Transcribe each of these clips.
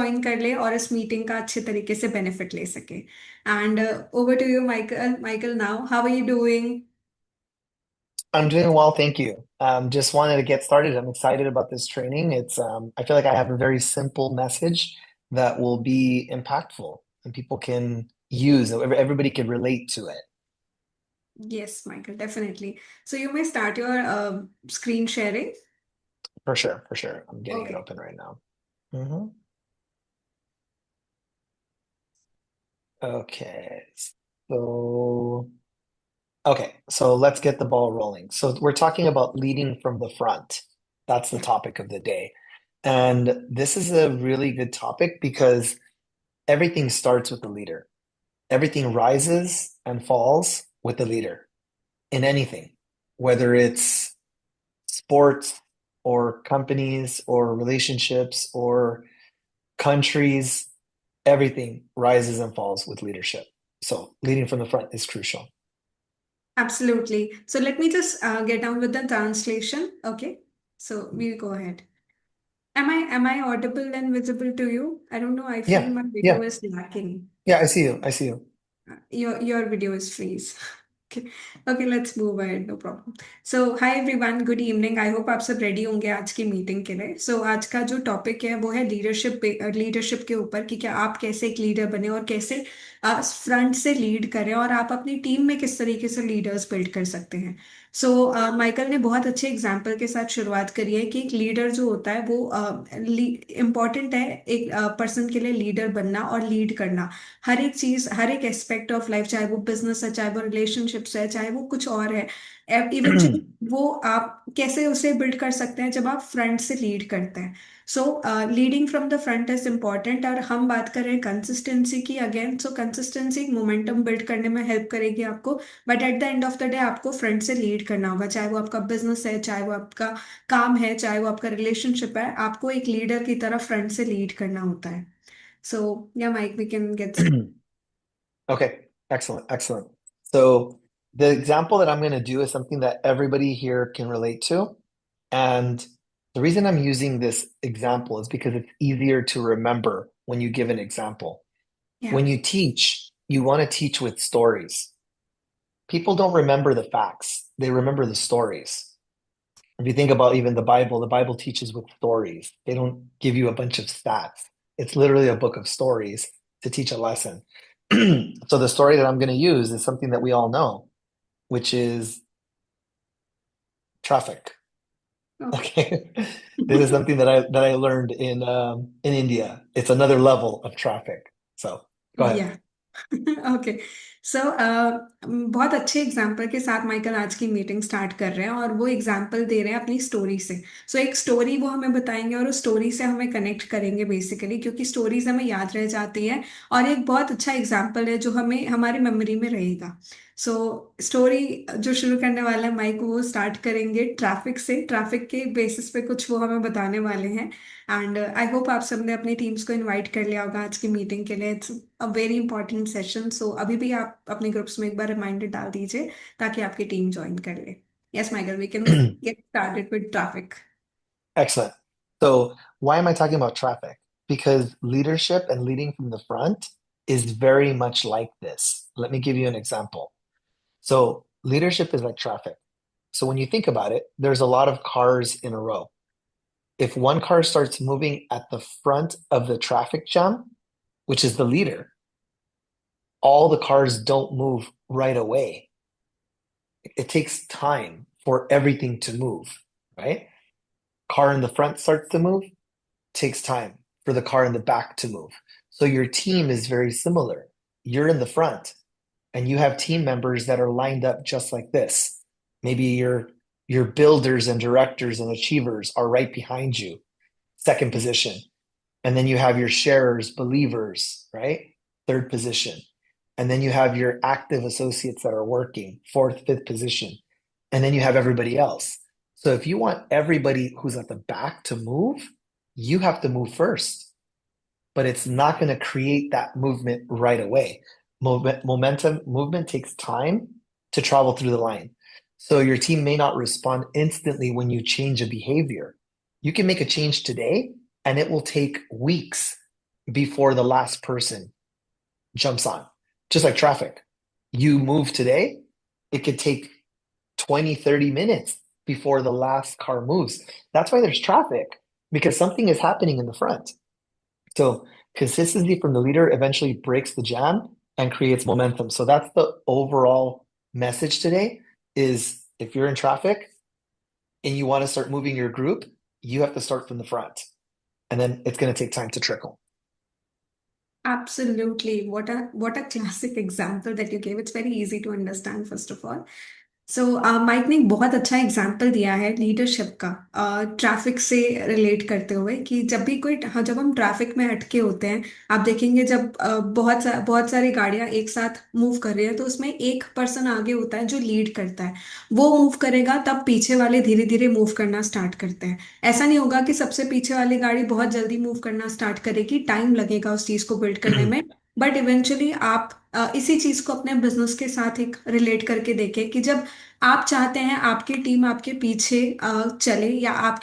Join कर ले और इस मीटिंग का अच्छे तरीके से बेनिफिट ले सके। And over to you Michael. Michael, now how are you doing? I'm doing well, thank you. Just wanted to get started. I'm excited about this training. I feel like I have a very simple message that will be impactful and people can use, everybody can relate to it. Yes, Michael, definitely. So you may start your screen sharing. For sure, for sure. I'm getting it Okay. open right now. Mhm. Okay. So, so let's get the ball rolling. So we're talking about leading from the front. That's the Yeah. topic of the day. And this is a really good topic because everything starts with the leader. Everything rises and falls with the leader in anything, whether it's sports or companies or relationships or countries, everything rises and falls with leadership. So leading from the front is crucial. Absolutely. So let me just get down with the translation. Okay. So we'll go ahead. Am I audible and visible to you? I don't know. I feel Yeah, my yeah, video is lacking. yeah, I see you. I see you. Your video is freeze. Okay. Okay, let's move ahead. No problem. So hi everyone, good evening. I hope आप सब ready होंगे आज की meeting के लिए। आज का जो टॉपिक है वो है लीडरशिप के ऊपर कि क्या आप कैसे एक लीडर बने और कैसे फ्रंट से लीड करें और आप अपनी टीम में किस तरीके से लीडर्स बिल्ड कर सकते हैं। सो माइकल ने बहुत अच्छे एग्जाम्पल के साथ शुरुआत करी है कि एक लीडर जो होता है वो इम्पॉर्टेंट है एक पर्सन के लिए लीडर बनना और लीड करना। हर एक चीज, हर एक एस्पेक्ट ऑफ लाइफ, चाहे वो बिजनेस है, चाहे वो रिलेशनशिप्स है, चाहे वो कुछ और है, इवेंचुअली वो आप कैसे उसे बिल्ड कर सकते हैं जब आप फ्रंट से लीड करते हैं। So leading from the front is important. और हम बात कर रहे हैं कंसिस्टेंसी की अगेन। सो कंसिस्टेंसी एक मोमेंटम बिल्ड करने में हेल्प करेगी आपको, but at the end of the day आपको फ्रंट से लीड करना होगा, चाहे वो आपका बिजनेस है, चाहे वो आपका काम है, चाहे वो आपका रिलेशनशिप है, आपको एक लीडर की तरह फ्रंट से लीड करना होता है। So yeah Mike, we can get. Okay, excellent, excellent. So the example that I'm going to do is something that everybody here can relate to. And the reason I'm using this example is because it's easier to remember when you give an example. Yeah. When you teach, you want to teach with stories. People don't remember the facts, they remember the stories. If you think about even the Bible teaches with stories. They don't give you a bunch of stats. It's literally a book of stories to teach a lesson. So the story that I'm going to use is something that we all know, which is traffic. Okay. Okay. This is something that I learned in India. It's another level of traffic. So go ahead. या okay. सो बहुत अच्छे example के साथ Michael आज की meeting start कर रहे हैं और वो एग्जाम्पल दे रहे हैं अपनी स्टोरी से। एक स्टोरी वो हमें बताएंगे और उस स्टोरी से हमें कनेक्ट करेंगे बेसिकली, क्योंकि स्टोरीज हमें याद रह जाती है और एक बहुत अच्छा एग्जाम्पल है जो हमें हमारी मेमोरी में रहेगा। स्टोरी जो शुरू करने वाला है माइक, वो स्टार्ट करेंगे ट्रैफिक से। ट्रैफिक के बेसिस पे कुछ वो हमें बताने वाले हैं। एंड आई होप आप सबने अपनी टीम्स को इनवाइट कर लिया होगा आज की मीटिंग के लिए। It's a very important session. अभी भी आप अपने ग्रुप्स में एक बार रिमाइंडर डाल दीजिए ताकि आपकी टीम ज्वाइन कर ले। Yes Michael, we can get started with traffic. Excellent. So why am I talking about traffic? Because leadership and leading from the front is very much like this. Let me give you an example. So leadership is like traffic. So when you think about it, there's a lot of cars in a row. If one car starts moving at the front of the traffic jam, which is the leader, all the cars don't move right away. It takes time for everything to move, right? Car in the front starts to move, takes time for the car in the back to move. So your team is very similar. You're in the front and you have team members that are lined up just like this. Maybe your builders and directors and achievers are right behind you, second position. And then you have your sharers, believers, right? Third position. And then you have your active associates that are working, fourth, fifth position. And then you have everybody else. So if you want everybody who's at the back to move, you have to move first. But it's not going to create that movement right away. Movement takes time to travel through the line. So your team may not respond instantly when you change a behavior. You can make a change today and it will take weeks before the last person jumps on. Just like traffic. You move today, it could take 20, 30 minutes before the last car moves. That's why there's traffic, because something is happening in the front. So consistency from the leader eventually breaks the jam and creates momentum. So that's the overall message today is if you're in traffic and you want to start moving your group, you have to start from the front. And then it's going to take time to trickle. Absolutely. What a classic example that you gave. It's very easy to understand, first of all. So Mike ने एक बहुत अच्छा example दिया है leadership का, traffic से relate करते हुए कि जब भी कोई, हाँ, जब हम ट्रैफिक में अटके होते हैं, आप देखेंगे जब बहुत सारी गाड़ियां एक साथ मूव कर रही है तो उसमें एक पर्सन आगे होता है जो लीड करता है। वो मूव करेगा तब पीछे वाले धीरे धीरे मूव करना स्टार्ट करते हैं। ऐसा नहीं होगा कि सबसे पीछे वाली गाड़ी बहुत जल्दी मूव करना स्टार्ट करेगी, टाइम लगेगा उस चीज को बिल्ड करने में। बट इवेंचुअली आप इसी चीज को अपने बिजनेस के साथ एक रिलेट करके देखें कि जब आप चाहते हैं आपकी टीम आपके पीछे चले, या आप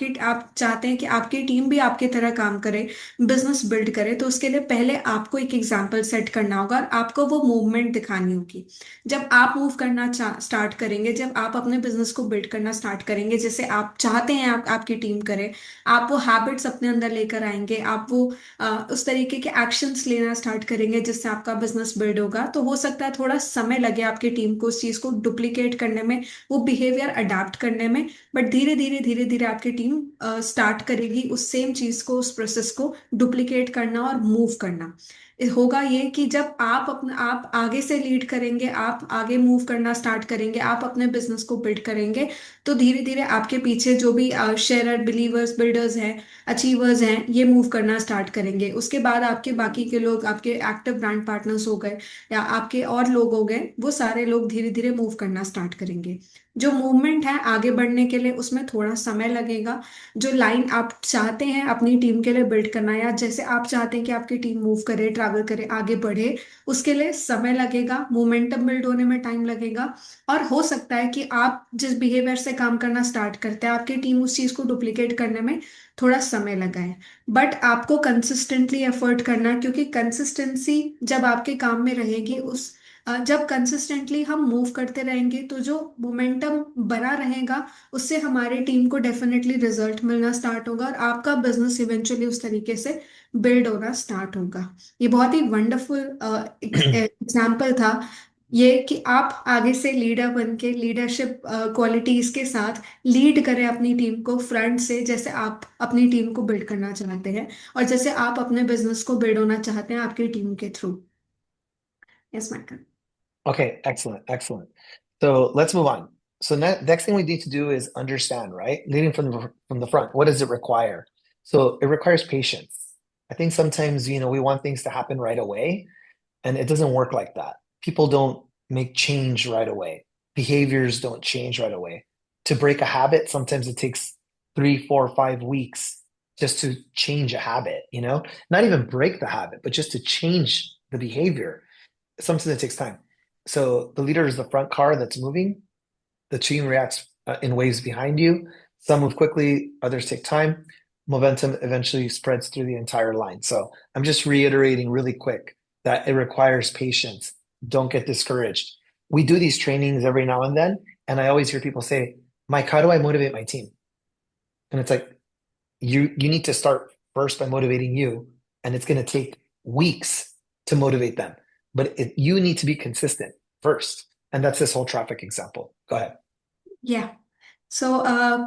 चाहते हैं कि आपकी टीम भी आपकी तरह काम करे, बिजनेस बिल्ड करे, तो उसके लिए पहले आपको एक एग्जाम्पल सेट करना होगा और आपको वो मूवमेंट दिखानी होगी। जब आप मूव करना स्टार्ट करेंगे, जब आप अपने बिजनेस को बिल्ड करना स्टार्ट करेंगे जैसे आप चाहते हैं आपकी टीम करे, आप वो हैबिट्स अपने अंदर लेकर आएंगे, आप वो उस तरीके के एक्शंस लेना स्टार्ट करेंगे जिससे आपका बिजनेस बिल्ड होगा। तो हो सकता है थोड़ा समय लगे आपकी टीम को उस चीज को डुप्लीकेट करने में, वो बिहेवियर अडाप्ट करने में। बट धीरे धीरे आपकी टीम स्टार्ट करेगी उस सेम चीज को, उस प्रोसेस को डुप्लीकेट करना और मूव करना। होगा ये कि जब आप आगे से लीड करेंगे, आप आगे मूव करना स्टार्ट करेंगे, आप अपने बिजनेस को बिल्ड करेंगे, तो धीरे धीरे आपके पीछे जो भी शेयरर, बिलीवर्स, बिल्डर्स हैं, अचीवर्स हैं, ये मूव करना स्टार्ट करेंगे। उसके बाद आपके बाकी के लोग, आपके एक्टिव ब्रांड पार्टनर्स हो गए या आपके और लोग हो गए, वो सारे लोग धीरे धीरे मूव करना स्टार्ट करेंगे। जो मूवमेंट है आगे बढ़ने के लिए उसमें थोड़ा समय लगेगा। जो लाइन आप चाहते हैं अपनी टीम के लिए बिल्ड करना, या जैसे आप चाहते हैं कि आपकी टीम मूव करे, ट्रैवल करे, आगे बढ़े, उसके लिए समय लगेगा, मोमेंटम बिल्ड होने में टाइम लगेगा। और हो सकता है कि आप जिस बिहेवियर से काम करना स्टार्ट करते हैं आपकी टीम उस चीज को डुप्लीकेट करने में थोड़ा समय लगा है। बट आपको कंसिस्टेंटली एफर्ट करना है, क्योंकि कंसिस्टेंसी जब आपके काम में रहेगी, जब कंसिस्टेंटली हम मूव करते रहेंगे तो जो मोमेंटम बना रहेगा उससे हमारी टीम को डेफिनेटली रिजल्ट मिलना स्टार्ट होगा और आपका बिजनेस इवेंचुअली उस तरीके से बिल्ड होना स्टार्ट होगा। ये बहुत ही वंडरफुल एग्जाम्पल था, ये कि आप आगे से लीडर बन के लीडरशिप क्वालिटीज के साथ लीड करें अपनी टीम को फ्रंट से, जैसे आप अपनी टीम को बिल्ड करना चाहते हैं और जैसे आप अपने बिजनेस को बिल्ड होना चाहते हैं आपकी टीम के through. Yes Michael. Okay, excellent, excellent. So let's move on. So next thing we need to do is understand, right? Leading from the front, what does it require? So it requires patience. I think sometimes, we want things to happen right away, and it doesn't work like that. People don't make change right away. Behaviors don't change right away. To break a habit, sometimes it takes 3, 4, 5 weeks just to change a habit. Not even break the habit, but just to change the behavior. Something that takes time. So the leader is the front car that's moving. The team reacts in waves behind you. Some move quickly, others take time. Momentum eventually spreads through the entire line. So I'm just reiterating really quick that it requires patience. Don't get discouraged. We do these trainings every now and then, and I always hear people say, Mike, how do I motivate my team? And it's like, you need to start first by motivating you, and it's going to take weeks to motivate them. But you need to be consistent first. And that's this whole traffic example. Go ahead. या सो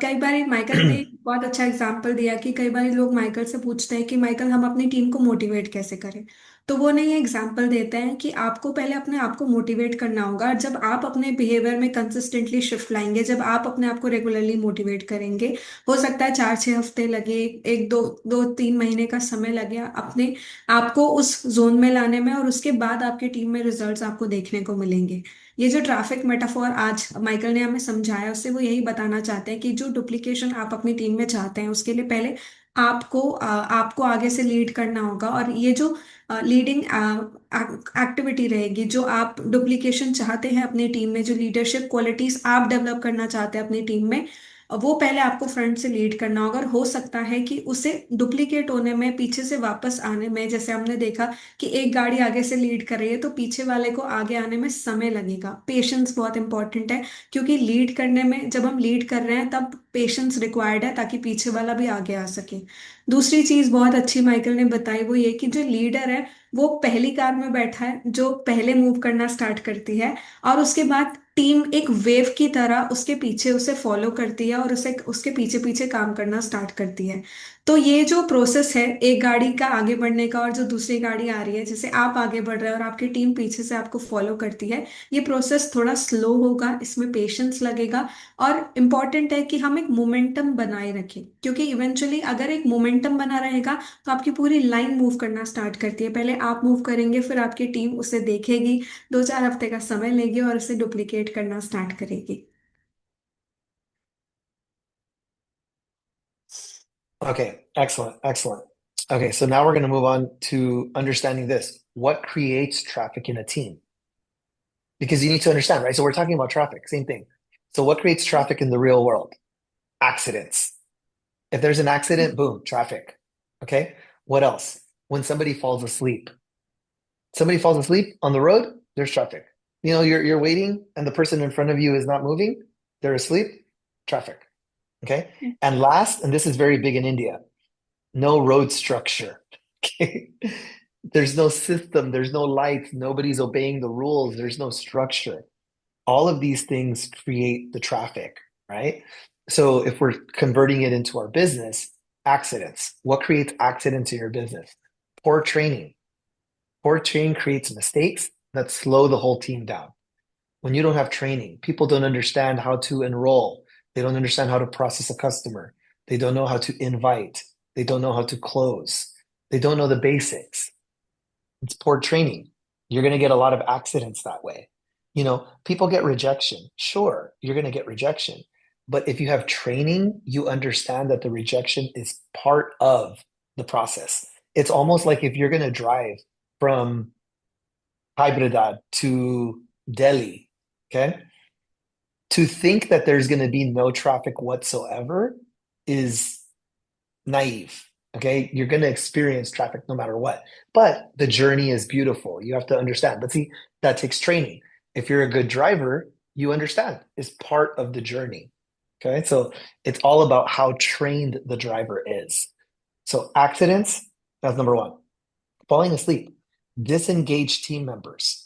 कई बार Michael ने बहुत अच्छा example दिया कि कई बार लोग Michael से पूछते हैं कि माइकल हम अपनी टीम को मोटिवेट कैसे करें। तो वो ने ये एग्जांपल देते हैं कि आपको पहले अपने आप को मोटिवेट करना होगा। जब आप अपने बिहेवियर में कंसिस्टेंटली शिफ्ट लाएंगे, जब आप अपने आप को रेगुलरली मोटिवेट करेंगे, हो सकता है 4-6 हफ्ते लगे, एक दो 2-3 महीने का समय लगे अपने आपको उस जोन में लाने में, और उसके बाद आपकी टीम में रिजल्ट्स आपको देखने को मिलेंगे। ये जो ट्रैफिक मेटाफोर आज माइकल ने हमें समझाया उससे वो यही बताना चाहते हैं कि जो डुप्लीकेशन आप अपनी टीम में चाहते हैं उसके लिए पहले आपको आगे से लीड करना होगा। और ये जो लीडिंग एक्टिविटी रहेगी, जो आप डुप्लीकेशन चाहते हैं अपनी टीम में, जो लीडरशिप क्वालिटीज आप डेवलप करना चाहते हैं अपनी टीम में, वो पहले आपको फ्रंट से लीड करना होगा, और हो सकता है कि उसे डुप्लीकेट होने में, पीछे से वापस आने में, जैसे हमने देखा कि एक गाड़ी आगे से लीड कर रही है तो पीछे वाले को आगे आने में समय लगेगा। पेशेंस बहुत इंपॉर्टेंट है, क्योंकि लीड करने में, जब हम लीड कर रहे हैं तब पेशेंस रिक्वायर्ड है ताकि पीछे वाला भी आगे आ सके। दूसरी चीज बहुत अच्छी माइकल ने बताई, वो ये कि जो लीडर है वो पहली कार में बैठा है, जो पहले मूव करना स्टार्ट करती है, और उसके बाद टीम एक वेव की तरह उसके पीछे उसे फॉलो करती है और उसे उसके पीछे पीछे काम करना स्टार्ट करती है। तो ये जो प्रोसेस है एक गाड़ी का आगे बढ़ने का, और जो दूसरी गाड़ी आ रही है, जैसे आप आगे बढ़ रहे हैं और आपकी टीम पीछे से आपको फॉलो करती है, ये प्रोसेस थोड़ा स्लो होगा, इसमें पेशेंस लगेगा। और इम्पॉर्टेंट है कि हम एक मोमेंटम बनाए रखें, क्योंकि इवेंचुअली अगर एक मोमेंटम बना रहेगा तो आपकी पूरी लाइन मूव करना स्टार्ट करती है। पहले आप मूव करेंगे, फिर आपकी टीम उसे देखेगी, 2-4 हफ्ते का समय लेगी और उसे डुप्लीकेट करना स्टार्ट करेगी। Okay, excellent, excellent. Okay, so now we're going to move on to understanding this. What creates traffic in a team? Because you need to understand, right? So we're talking about traffic, same thing. So what creates traffic in the real world? Accidents. If there's an accident, boom, traffic. Okay. What else? When somebody falls asleep on the road, there's traffic. You're waiting and the person in front of you is not moving, they're asleep, traffic. Okay. And last, and this is very big in India, no road structure. Okay. There's no system, there's no lights, nobody's obeying the rules, there's no structure. All of these things create the traffic, right? So if we're converting it into our business, accidents. What creates accidents in your business? Poor training. Poor training creates mistakes that slow the whole team down. When you don't have training, people don't understand how to enroll. They don't understand how to process a customer. They don't know how to invite. They don't know how to close. They don't know the basics. It's poor training. You're going to get a lot of accidents that way. People get rejection. Sure, you're going to get rejection. But if you have training, you understand that the rejection is part of the process. It's almost like if you're going to drive from Hyderabad to Delhi, okay? To think that there's going to be no traffic whatsoever is naive. Okay. You're going to experience traffic no matter what. But the journey is beautiful. You have to understand. But see, that takes training. If you're a good driver, you understand it's part of the journey. Okay. So it's all about how trained the driver is. So accidents, that's number one. Falling asleep, disengaged team members.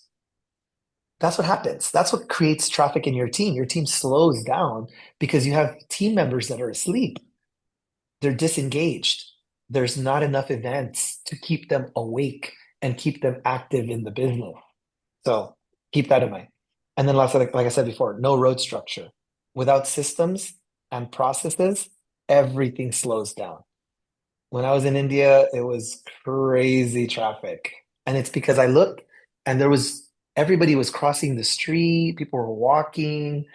That's what happens. That's what creates traffic in your team. Your team slows down because you have team members that are asleep. They're disengaged. There's not enough events to keep them awake and keep them active in the business. So keep that in mind. And then last, like I said before, no road structure. Without systems and processes, everything slows down. When I was in India, it was crazy traffic. And it's because I looked and everybody was crossing the street, people were walking.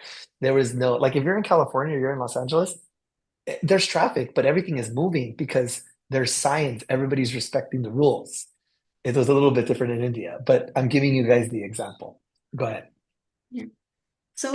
There was no, like if you're in California or you're in Los Angeles, there's traffic, but everything is moving because there's signs. Everybody's respecting the rules. It was a little bit different in India, but I'm giving you guys the example. Go ahead. सो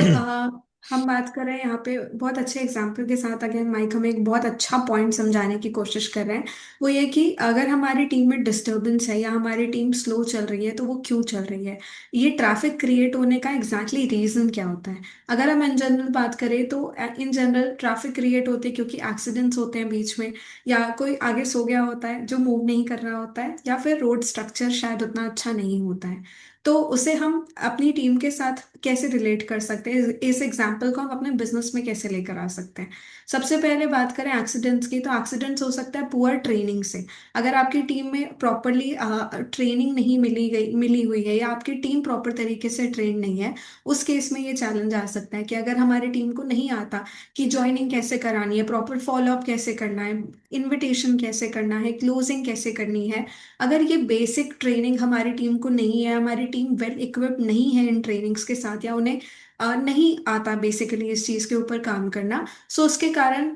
हम बात कर रहे हैं यहाँ पे बहुत अच्छे example के साथ। अगेन माइक हमें एक बहुत अच्छा पॉइंट समझाने की कोशिश कर रहे हैं। वो ये कि अगर हमारी टीम में डिस्टरबेंस है या हमारी टीम स्लो चल रही है तो वो क्यों चल रही है, ये ट्रैफिक क्रिएट होने का एग्जैक्टली रीजन क्या होता है। अगर हम इन जनरल बात करें तो इन जनरल ट्रैफिक क्रिएट होते हैं क्योंकि एक्सीडेंट्स होते हैं बीच में, या कोई आगे सो गया होता है जो मूव नहीं कर रहा होता है, या फिर रोड स्ट्रक्चर शायद उतना अच्छा नहीं होता है। तो उसे हम अपनी टीम के साथ कैसे रिलेट कर सकते हैं, इस एग्जाम्पल को हम अपने बिजनेस में कैसे लेकर आ सकते हैं। सबसे पहले बात करें एक्सीडेंट्स की, तो एक्सीडेंट्स हो सकता है पुअर ट्रेनिंग से। अगर आपकी टीम में प्रॉपरली ट्रेनिंग नहीं मिली हुई है, या आपकी टीम प्रॉपर तरीके से ट्रेन नहीं है, उस केस में ये चैलेंज आ सकता है कि अगर हमारी टीम को नहीं आता कि ज्वाइनिंग कैसे करानी है, प्रॉपर फॉलोअप कैसे करना है, इनविटेशन कैसे करना है, क्लोजिंग कैसे करनी है। अगर ये बेसिक ट्रेनिंग हमारी टीम को नहीं है, हमारी टीम वेल इक्विप्ड नहीं है इन ट्रेनिंग्स के साथ, या उन्हें नहीं आता बेसिकली इस चीज़ के ऊपर काम करना, सो उसके कारण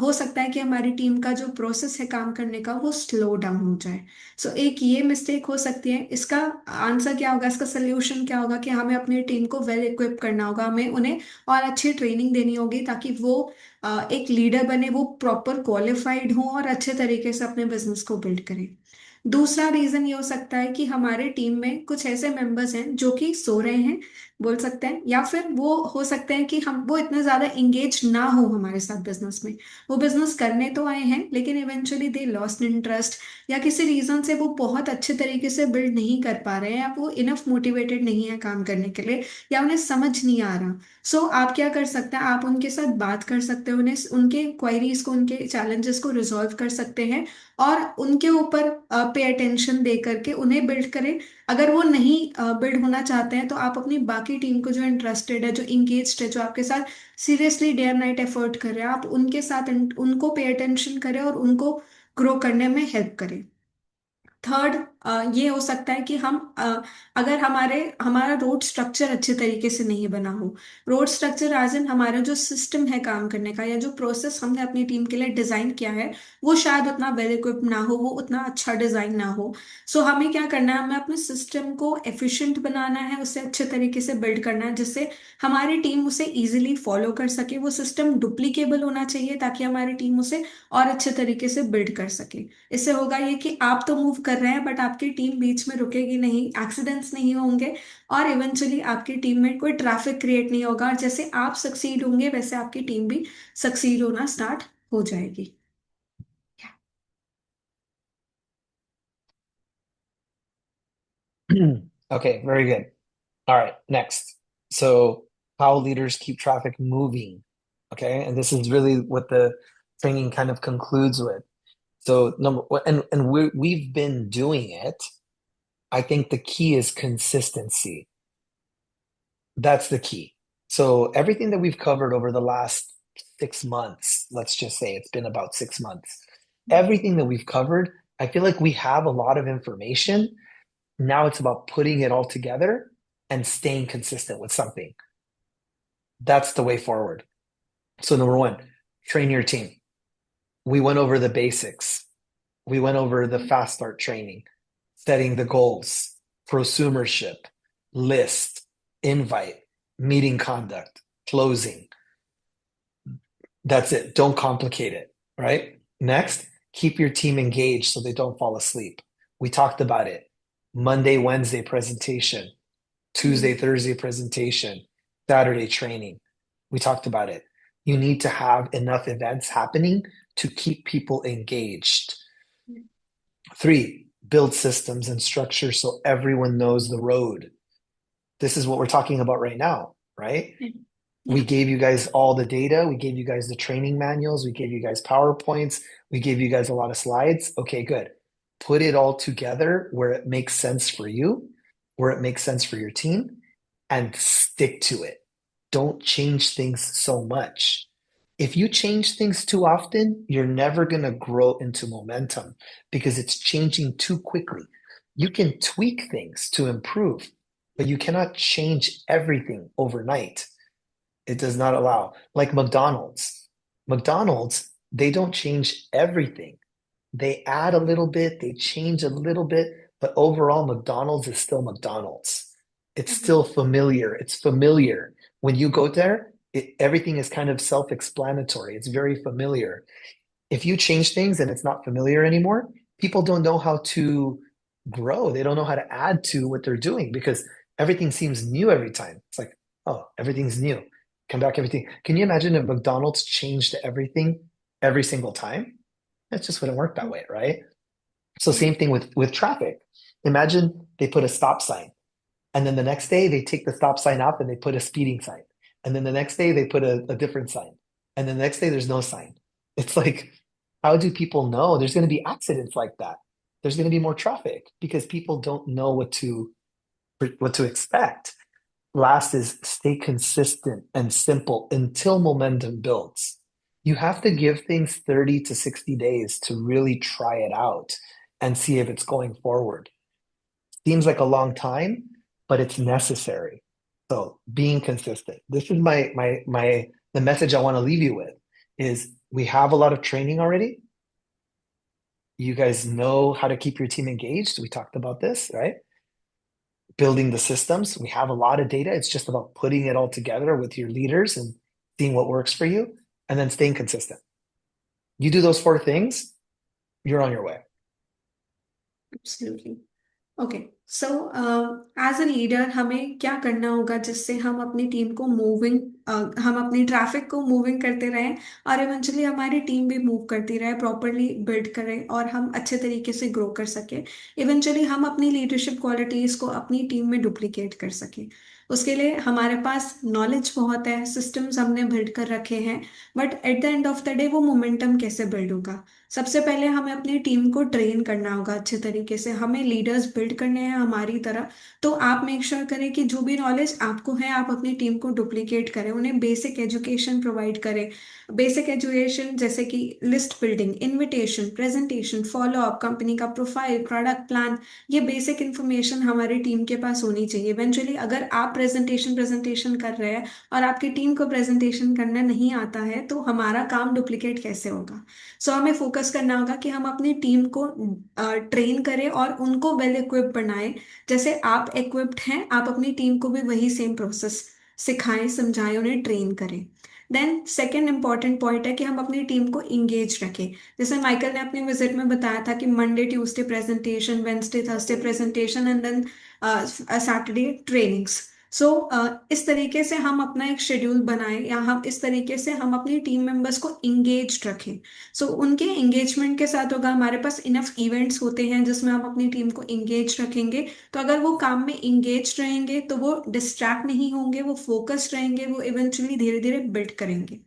हो सकता है कि हमारी टीम का जो प्रोसेस है काम करने का वो स्लो डाउन हो जाए। सो एक ये मिस्टेक हो सकती है। इसका आंसर क्या होगा, इसका सोल्यूशन क्या होगा कि हमें अपनी टीम को वेल इक्विप करना होगा, हमें उन्हें और अच्छी ट्रेनिंग देनी होगी ताकि वो एक लीडर बने, वो प्रॉपर क्वालिफाइड हो और अच्छे तरीके से अपने बिजनेस को बिल्ड करें। दूसरा रीजन ये हो सकता है कि हमारे टीम में कुछ ऐसे मेंबर्स हैं जो कि सो रहे हैं, बोल सकते हैं, या फिर वो हो सकते हैं कि हम वो इतने ज्यादा इंगेज ना हो हमारे साथ बिजनेस में। वो बिजनेस करने तो आए हैं लेकिन इवेंचुअली दे लॉस्ट इंटरेस्ट, या किसी रीजन से वो बहुत अच्छे तरीके से बिल्ड नहीं कर पा रहे हैं, या वो इनफ मोटिवेटेड नहीं है काम करने के लिए, या उन्हें समझ नहीं आ रहा। सो आप क्या कर सकते हैं, आप उनके साथ बात कर सकते हैं, उन्हें उनके क्वायरीज को, उनके चैलेंजेस को रिजॉल्व कर सकते हैं, और उनके ऊपर पे अटेंशन दे करके उन्हें बिल्ड करें। अगर वो नहीं बिल्ड होना चाहते हैं तो आप अपनी बाकी टीम को, जो इंटरेस्टेड है, जो इंगेज्ड है, जो आपके साथ seriously day and night effort कर रहे हैं, आप उनके साथ उनको पे अटेंशन करें और उनको ग्रो करने में हेल्प करें। थर्ड, ये हो सकता है कि हम अगर हमारा रोड स्ट्रक्चर अच्छे तरीके से नहीं बना हो। रोड स्ट्रक्चर एज इन हमारा जो सिस्टम है काम करने का, या जो प्रोसेस हमने अपनी टीम के लिए डिजाइन किया है, वो शायद उतना वेल इक्विप ना हो, वो उतना अच्छा डिजाइन ना हो। सो हमें क्या करना है, हमें अपने सिस्टम को एफिशिएंट बनाना है, उसे अच्छे तरीके से बिल्ड करना है जिससे हमारी टीम उसे इजीली फॉलो कर सके। वो सिस्टम डुप्लीकेबल होना चाहिए ताकि हमारी टीम उसे और अच्छे तरीके से बिल्ड कर सके। इससे होगा ये कि आप तो मूव कर रहे हैं बट आपकी टीम बीच में रुकेगी नहीं, एक्सीडेंट्स नहीं होंगे, और इवेंचुअली आपकी टीम में कोई ट्रैफिक क्रिएट नहीं होगा, और जैसे आप सक्सीड होंगे वैसे आपकी टीम भी सक्सीड होना स्टार्ट हो जाएगी। Okay, very good. All right, next. So, how leaders keep traffic moving. Okay, and this is really what the training kind of concludes with. So, and we've been doing it. I think the key is consistency. That's the key. So, everything that we've covered over the last 6 months, let's just say it's been about 6 months, everything that we've covered, I feel like we have a lot of information. Now it's about putting it all together and staying consistent with something. That's the way forward. So, number one, train your team. We went over the basics. We went over the fast start training, setting the goals, prosumership, list, invite, meeting conduct, closing. That's it. Don't complicate it, right? Next, keep your team engaged so they don't fall asleep. We talked about it. Monday, Wednesday presentation, Tuesday, Thursday presentation, Saturday training. We talked about it. You need to have enough events happening to keep people engaged. Three, build systems and structure so everyone knows the road. This is what we're talking about right now, right? We Yeah. gave you guys all the data. We gave you guys the training manuals. We gave you guys PowerPoints. We gave you guys a lot of slides. Okay, good. Put it all together where it makes sense for you, where it makes sense for your team, and stick to it. Don't change things so much. If you change things too often, you're never going to grow into momentum because it's changing too quickly. You can tweak things to improve, but you cannot change everything overnight. It does not allow. Like McDonald's. McDonald's, they don't change everything. They add a little bit, they change a little bit, but overall, McDonald's is still McDonald's. It's still familiar. It's familiar. When you go there, everything is kind of self-explanatory. It's very familiar. If you change things and it's not familiar anymore, people don't know how to grow. They don't know how to add to what they're doing because everything seems new every time. It's like, oh, everything's new. Come back, everything. Can you imagine if McDonald's changed everything every single time? It just wouldn't work that way, right? So Yeah. same thing with traffic. Imagine they put a stop sign, and then the next day they take the stop sign up and they put a speeding sign, and then the next day they put a different sign, and then the next day there's no sign. It's like, how do people know? There's going to be accidents like that. There's going to be more traffic because people don't know what to expect. Last is stay consistent and simple until momentum builds. You have to give things 30 to 60 days to really try it out and see if it's going forward. Seems like a long time, but it's necessary. So being consistent. This is the message I want to leave you with is we have a lot of training already. You guys know how to keep your team engaged. We talked about this, right? Building the systems. We have a lot of data. It's just about putting it all together with your leaders and seeing what works for you and then staying consistent. You do those four things, you're on your way. Absolutely. Okay, so as a leader हमें क्या करना होगा जिससे हम अपनी team को moving, हम अपनी ट्रैफिक को मूविंग करते रहें और इवेंचुअली हमारी टीम भी मूव करती रहे, प्रॉपरली बिल्ड करें और हम अच्छे तरीके से ग्रो कर सकें। इवेंचुअली हम अपनी लीडरशिप क्वालिटीज को अपनी टीम में डुप्लीकेट कर सकें। उसके लिए हमारे पास नॉलेज बहुत है, सिस्टम्स हमने बिल्ड कर रखे हैं, but at the end of the day वो मोमेंटम कैसे बिल्ड होगा? सबसे पहले हमें अपनी टीम को ट्रेन करना होगा अच्छे तरीके से, हमें लीडर्स बिल्ड करने हैं हमारी तरह। तो आप मेक श्योर करें कि जो भी नॉलेज आपको है आप अपनी टीम को डुप्लीकेट करें, उन्हें बेसिक एजुकेशन प्रोवाइड करें। बेसिक एजुकेशन जैसे कि list building, invitation, presentation, follow up, company का प्रोफाइल, प्रोडक्ट प्लान, ये बेसिक इन्फॉर्मेशन हमारी टीम के पास होनी चाहिए। इवेंचुअली अगर आप प्रेजेंटेशन प्रेजेंटेशन कर रहे हैं और आपकी टीम को प्रेजेंटेशन करना नहीं आता है तो हमारा काम डुप्लीकेट कैसे होगा? सो हमें फोकस करना होगा कि हम अपनी टीम को ट्रेन करें और उनको वेल इक्विप बनाएं। जैसे आप इक्विप्ड हैं, आप अपनी टीम को भी वही सेम प्रोसेस सिखाएं, समझाएं, उन्हें ट्रेन करें। देन सेकेंड इंपॉर्टेंट पॉइंट है कि हम अपनी टीम को इंगेज रखें। जैसे माइकल ने अपने विजिट में बताया था कि Monday Tuesday presentation, Wednesday Thursday presentation and then Saturday trainings. So इस तरीके से हम अपना एक शेड्यूल बनाएं या हम इस तरीके से हम अपनी टीम मेंबर्स को इंगेज रखें। सो उनके एंगेजमेंट के साथ होगा, हमारे पास इनफ इवेंट्स होते हैं जिसमें हम अपनी टीम को इंगेज रखेंगे। तो अगर वो काम में इंगेज रहेंगे तो वो डिस्ट्रैक्ट नहीं होंगे, वो फोकस्ड रहेंगे, वो इवेंचुअली धीरे धीरे बिल्ड करेंगे।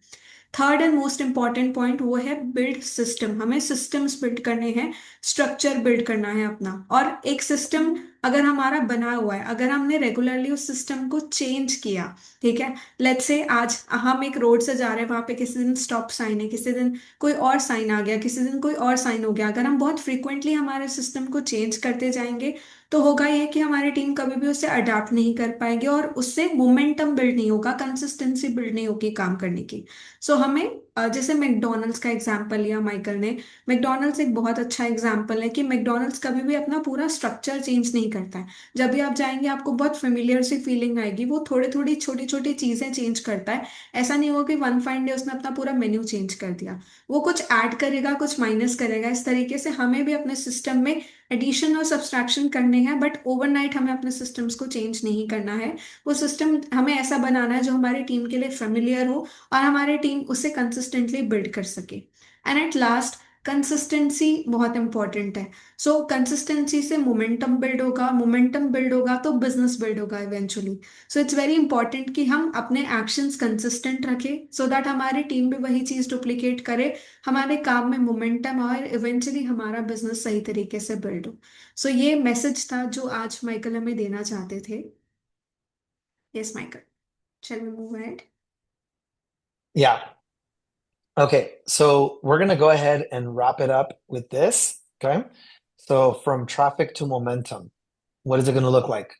Third and most important point वो है बिल्ड सिस्टम। हमें सिस्टम्स बिल्ड करने हैं, स्ट्रक्चर बिल्ड करना है अपना। और एक सिस्टम अगर हमारा बना हुआ है, अगर हमने रेगुलरली उस सिस्टम को चेंज किया, ठीक है, लेट्स से आज हम एक रोड से जा रहे हैं, वहां पे किसी दिन स्टॉप साइन है, किसी दिन कोई और साइन आ गया, किसी दिन कोई और साइन हो गया। अगर हम बहुत फ्रिक्वेंटली हमारे सिस्टम को चेंज करते जाएंगे तो होगा ये कि हमारी टीम कभी भी उससे अडाप्ट नहीं कर पाएगी और उससे मोमेंटम बिल्ड नहीं होगा, कंसिस्टेंसी बिल्ड नहीं होगी काम करने की। सो हमें जैसे मैकडोनल्ड्स का एग्जांपल लिया माइकल ने, मैकडोनल्ड्स एक बहुत अच्छा एग्जांपल है कि मैकडोनल्ड्स कभी भी अपना पूरा स्ट्रक्चर चेंज नहीं करता है। जब भी आप जाएंगे आपको बहुत फेमिलियर सी फीलिंग आएगी, वो थोड़ी थोड़ी छोटी छोटी चीजें चेंज करता है। ऐसा नहीं होगा कि वन फाइन डे उसने अपना पूरा मेन्यू चेंज कर दिया। वो कुछ ऐड करेगा, कुछ माइनस करेगा। इस तरीके से हमें भी अपने सिस्टम में एडिशन और सब्सट्रैक्शन करने हैं, बट ओवरनाइट हमें अपने सिस्टम्स को चेंज नहीं करना है। वो सिस्टम हमें ऐसा बनाना है जो हमारी टीम के लिए फेमिलियर हो और हमारी टीम उसे कंसिस्टेंटली बिल्ड कर सके। एंड एट लास्ट, कंसिस्टेंसी बहुत इंपॉर्टेंट है। सो कंसिस्टेंसी से मोमेंटम बिल्ड होगा, मोमेंटम बिल्ड होगा तो बिजनेस बिल्ड होगा eventually. So it's very important कि हम अपने एक्शंस कंसिस्टेंट रखें सो दैट हमारी टीम भी वही चीज डुप्लीकेट करे, हमारे काम में मोमेंटम और इवेंचुअली हमारा बिजनेस सही तरीके से बिल्ड हो। सो ये मैसेज था जो आज माइकल हमें देना चाहते थे। यस माइकल, चल we move ahead. Yeah. Okay. So we're going to go ahead and wrap it up with this. Okay. So from traffic to momentum, what is it going to look like?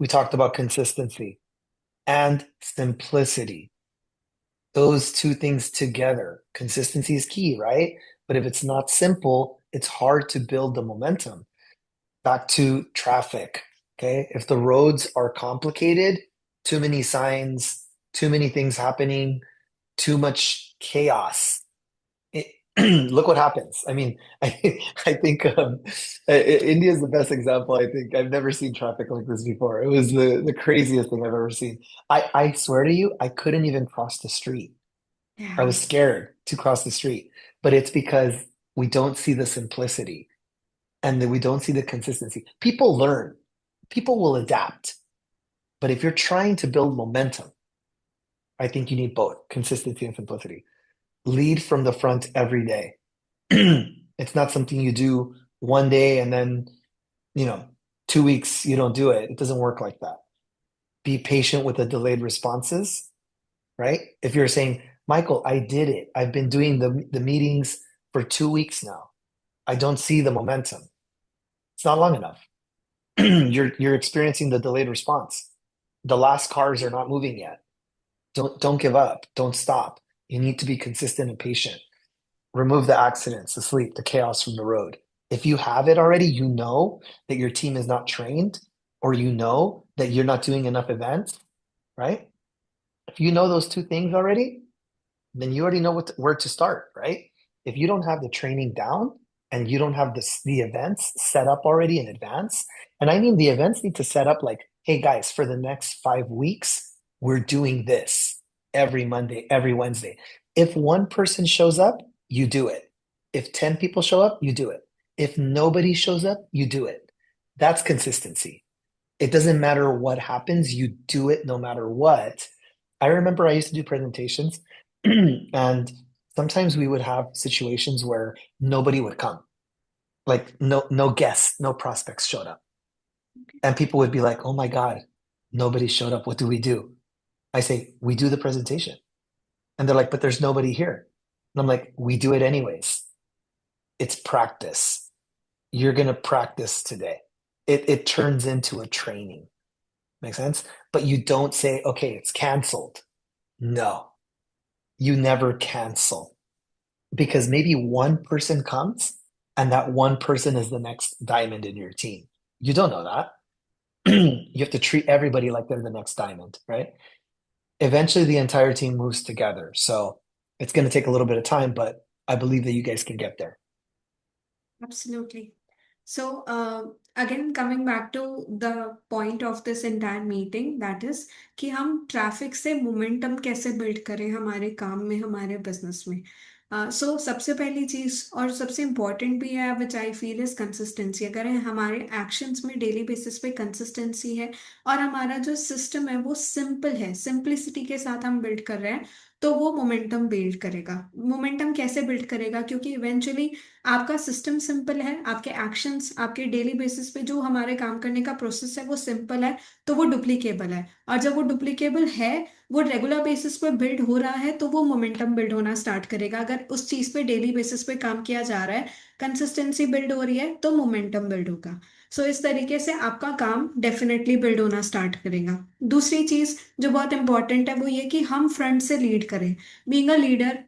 We talked about consistency and simplicity. Those two things together. Consistency is key, right? But if it's not simple, it's hard to build the momentum. Back to traffic. Okay. If the roads are complicated, too many signs, too many things happening, too much chaos, it, look what happens. I mean, I think India is the best example. I think I've never seen traffic like this before. It was the craziest thing I've ever seen. I swear to you, I couldn't even cross the street. I was scared to cross the street, but it's because we don't see the simplicity and that we don't see the consistency. People learn, people will adapt. But if you're trying to build momentum, I think you need both consistency and simplicity. Lead from the front every day. It's not something you do one day and then, you know, 2 weeks you don't do it. It doesn't work like that. Be patient with the delayed responses, right? If you're saying, Michael, I did it. I've been doing the meetings for 2 weeks now. I don't see the momentum. It's not long enough. you're experiencing the delayed response. The last cars are not moving yet. Don't give up. Don't stop. You need to be consistent and patient. Remove the accidents, the sleep, the chaos from the road. If you have it already, you know that your team is not trained, or you know that you're not doing enough events, right? If you know those two things already, then you already know where to start, right? If you don't have the training down and you don't have the events set up already in advance, and I mean the events need to set up like, hey guys, for the next 5 weeks, we're doing this every Monday, every Wednesday. If one person shows up, you do it. If 10 people show up, you do it. If nobody shows up, you do it. That's consistency. It doesn't matter what happens, you do it no matter what. I remember I used to do presentations, and sometimes we would have situations where nobody would come. Like no guests, no prospects showed up. And people would be like, "Oh my God, nobody showed up. What do we do?" I say, "We do the presentation." And they're like, "But there's nobody here." And I'm like, "We do it anyways. It's practice. You're going to practice today." It turns into a training. Make sense? But you don't say, okay, it's canceled. No, you never cancel, because maybe one person comes and that one person is the next diamond in your team. You don't know that. You have to treat everybody like they're the next diamond, right? Eventually, the entire team moves together. So it's going to take a little bit of time, but I believe that you guys can get there. Absolutely. So, again, coming back to the point of this entire meeting, that is कि हम traffic से momentum कैसे build करें हमारे काम में, हमारे business में। सो सबसे पहली चीज़ और सबसे इम्पॉर्टेंट भी है विच आई फील इज कंसिस्टेंसी। अगर हमारे एक्शंस में डेली बेसिस पे कंसिस्टेंसी है और हमारा जो सिस्टम है वो सिंपल है, सिंपलिसिटी के साथ हम बिल्ड कर रहे हैं, तो वो मोमेंटम बिल्ड करेगा। मोमेंटम कैसे बिल्ड करेगा? क्योंकि इवेंचुअली आपका सिस्टम सिंपल है, आपके एक्शंस आपके डेली बेसिस पे जो हमारे काम करने का प्रोसेस है वो सिंपल है, तो वो डुप्लीकेबल है। और जब वो डुप्लीकेबल है, वो रेगुलर बेसिस पे बिल्ड हो रहा है, तो वो मोमेंटम बिल्ड होना स्टार्ट करेगा। अगर उस चीज पे डेली बेसिस पे काम किया जा रहा है, कंसिस्टेंसी बिल्ड हो रही है, तो मोमेंटम बिल्ड होगा। सो इस तरीके से आपका काम डेफिनेटली बिल्ड होना स्टार्ट करेगा। दूसरी चीज जो बहुत इंपॉर्टेंट है वो ये कि हम फ्रंट से लीड करें। बीइंग अ लीडर,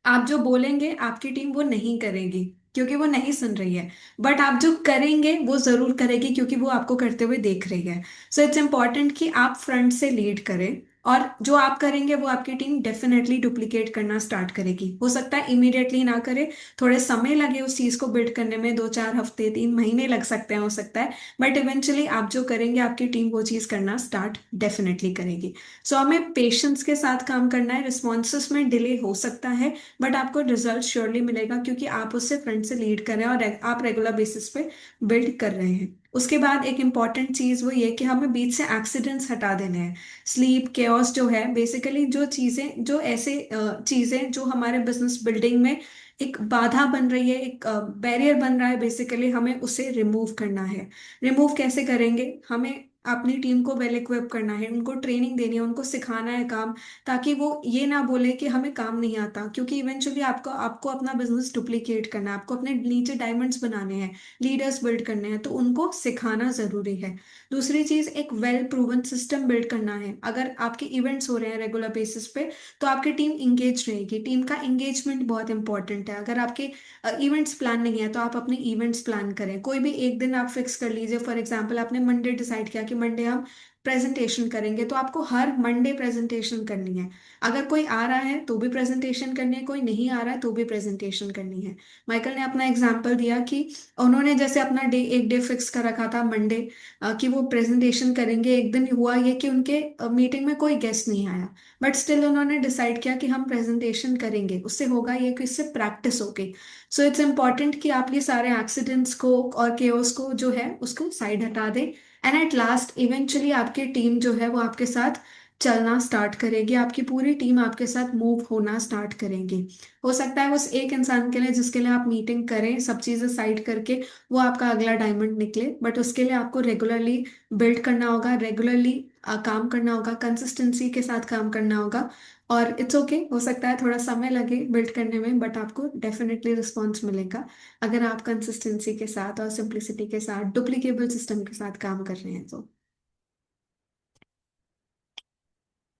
आप जो बोलेंगे आपकी टीम वो नहीं करेगी क्योंकि वो नहीं सुन रही है, बट आप जो करेंगे वो जरूर करेगी क्योंकि वो आपको करते हुए देख रही है। सो इट्स इम्पॉर्टेंट कि आप फ्रंट से लीड करें, और जो आप करेंगे वो आपकी टीम डेफिनेटली डुप्लीकेट करना स्टार्ट करेगी। हो सकता है इमीडिएटली ना करे, थोड़े समय लगे उस चीज को बिल्ड करने में, 2-4 हफ्ते 3 महीने लग सकते हैं हो सकता है, बट इवेंचुअली आप जो करेंगे आपकी टीम वो चीज करना स्टार्ट डेफिनेटली करेगी। सो हमें पेशेंस के साथ काम करना है। रिस्पॉन्सेस में डिले हो सकता है, बट आपको रिजल्ट श्योरली मिलेगा क्योंकि आप उससे फ्रंट से लीड कर रहे हैं और आप रेगुलर बेसिस पे बिल्ड कर रहे हैं। उसके बाद एक इंपॉर्टेंट चीज वो ये कि हमें बीच से एक्सीडेंट्स हटा देने हैं। स्लीप केओस जो है, बेसिकली जो चीजें, जो ऐसे चीजें जो हमारे बिजनेस बिल्डिंग में एक बाधा बन रही है, एक बैरियर बन रहा है, बेसिकली हमें उसे रिमूव करना है। रिमूव कैसे करेंगे? हमें अपनी टीम को वेल इक्विप करना है, उनको ट्रेनिंग देनी है, उनको सिखाना है काम, ताकि वो ये ना बोले कि हमें काम नहीं आता। क्योंकि इवेंचुअली आपको आपको अपना बिजनेस डुप्लीकेट करना है, आपको अपने नीचे डायमंड्स बनाने हैं, लीडर्स बिल्ड करने हैं, तो उनको सिखाना जरूरी है। दूसरी चीज, एक वेल प्रूवन सिस्टम बिल्ड करना है। अगर आपके इवेंट्स हो रहे हैं रेगुलर बेसिस पे, तो आपकी टीम इंगेज रहेगी। टीम का इंगेजमेंट बहुत इंपॉर्टेंट है। अगर आपके इवेंट्स प्लान नहीं है तो आप अपने इवेंट्स प्लान करें। कोई भी एक दिन आप फिक्स कर लीजिए। फॉर एग्जांपल आपने मंडे डिसाइड किया कि मंडे हम प्रेजेंटेशन करेंगे, तो आपको हर मंडे प्रेजेंटेशन करनी है। अगर कोई आ रहा है तो भी प्रेजेंटेशन करनी है, कोई नहीं आ रहा है तो भी प्रेजेंटेशन करनी है। माइकल ने अपना एग्जाम्पल दिया कि उन्होंने जैसे अपना डे, एक डे फिक्स कर रखा था मंडे, कि वो प्रेजेंटेशन करेंगे। एक दिन हुआ ये कि उनके मीटिंग में कोई गेस्ट नहीं आया, बट स्टिल उन्होंने डिसाइड किया कि हम प्रेजेंटेशन करेंगे। उससे होगा ये कि इससे प्रैक्टिस होगी। सो इट्स इम्पॉर्टेंट कि आप ये सारे एक्सीडेंट्स को और केओस को जो है उसको साइड हटा दें, एंड एट लास्ट इवेंचुअली आपकी टीम जो है वो आपके साथ चलना स्टार्ट करेगी, आपकी पूरी टीम आपके साथ मूव होना स्टार्ट करेगी। हो सकता है उस एक इंसान के लिए जिसके लिए आप मीटिंग करें, सब चीज़ें साइड करके वो आपका अगला डायमंड निकले, बट उसके लिए आपको रेगुलरली बिल्ड करना होगा, रेगुलरली काम करना होगा, कंसिस्टेंसी के साथ काम करना होगा। और इट्स ओके, हो सकता है थोड़ा समय लगे बिल्ड करने में, बट आपको डेफिनेटली रिस्पॉन्स मिलेगा अगर आप कंसिस्टेंसी के साथ और सिंप्लिसिटी के साथ डुप्लीकेबल सिस्टम के साथ काम कर रहे हैं तो।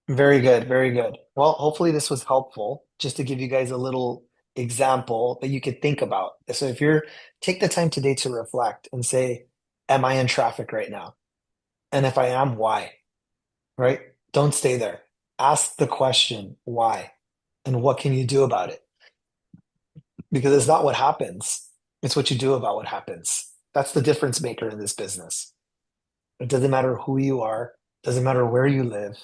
Very good, very good. Well, hopefully this was helpful just to give you guys a little example that you could think about. So if you're take the time today to reflect and say, am I in traffic right now? And if I am, why? Right? Don't stay there. Ask the question, why? And what can you do about it? Because it's not what happens, it's what you do about what happens. That's the difference maker in this business. It doesn't matter who you are, doesn't matter where you live.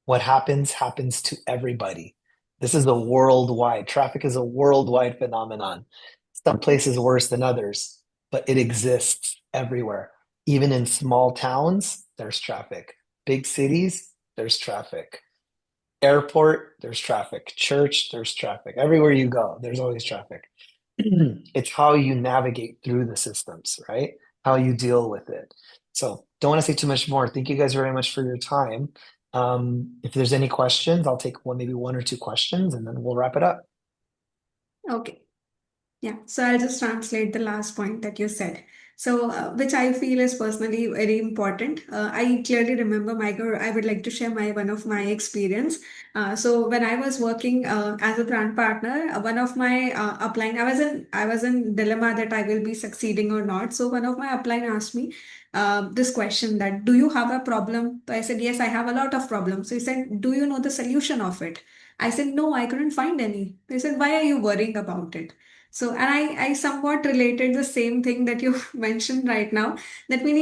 What happens happens to everybody. This is a worldwide, traffic is a worldwide phenomenon. Some places worse than others, but it exists everywhere. Even in small towns, there's traffic. Big cities, there's traffic. Airport, there's traffic. Church, there's traffic. Everywhere you go, there's always traffic. It's how you navigate through the systems, right? How you deal with it. So don't want to say too much more. Thank you guys very much for your time. If there's any questions, I'll take one, maybe one or two questions, and then we'll wrap it up. Okay. Yeah, so I'll just translate the last point that you said. So, which I feel is personally very important. I clearly remember I would like to share one of my experience. So when I was working as a brand partner, one of my upline, I was in dilemma that I will be succeeding or not. So one of my upline asked me this question that, do you have a problem? So I said, yes, I have a lot of problems. So he said, do you know the solution of it? I said, no, I couldn't find any. They said, why are you worrying about it? So, and I somewhat related the same thing that you mentioned right now, that we need